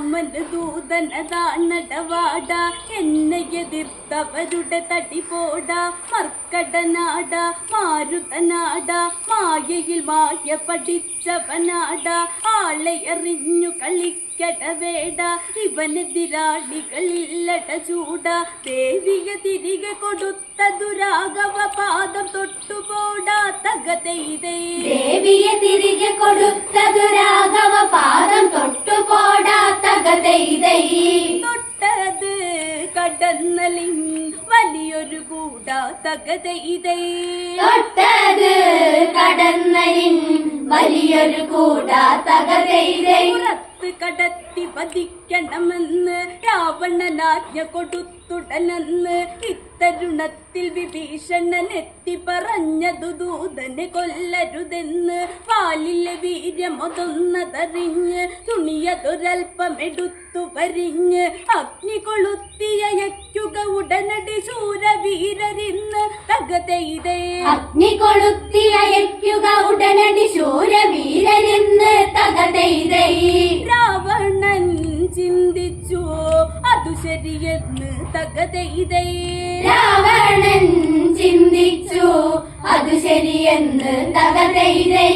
രാമന് ദൂതനതാണടവാട എന്നെ എതിർത്തവരുടെ തടിപോട മർക്കടനാട മാരുതനാട മായയിൽ മായ പഠിച്ചവനാട ആളെ എറിഞ്ഞു കളിക്കടവേട ഇവനെതിരാളികളില്ലട ചൂട ദേവിയെ തിരികെ കൊടുത്തതു രാഘവ പാദം തൊട്ടുപോടാ തകതൈതേ ദേവിയെ തിരികെ കൊടുത്തതു രാഘവ പാദം തൊട്ടുപോടാ തകതൈതൈ തൊട്ടത് കടന്നലിൻ വലിയൊരു കൂട തകതൈതൈ തൊട്ടത് കടന്നലിൻ വലിയൊരു കൂട തകതൈതൈ പുറത്ത് കടത്തി വധിക്കണമെന്ന് രാവണനാജ്ഞ കൊടുത്തുടനെന്ന് ഇത്തരുണത്തിൽ വിഭീഷണൻ എത്തി പറഞ്ഞതു ദൂതനെ കൊല്ലരുതെന്ന് വാലിലെ വീര്യമൊതൊന്നതറിഞ്ഞ് തുണിയതൊരൽപ്പമെടുത്തു വരിഞ്ഞ് അഗ്നി കൊളുത്തിയയക്കുക ഉടനടി ശൂരവീരരിന്ന് തകതൈതേ അഗ്നി കൊളുത്തിയയക്കുക ഉടനടി ശൂരവീരരിന്ന് തകതൈതൈ രാവണൻ ചിന്തിച്ചു അതു ശരിയെന്ന് തകതൈതൈ രാവണൻ ചിന്തിച്ചു അതു ശരിയെന്ന് തകതൈതൈ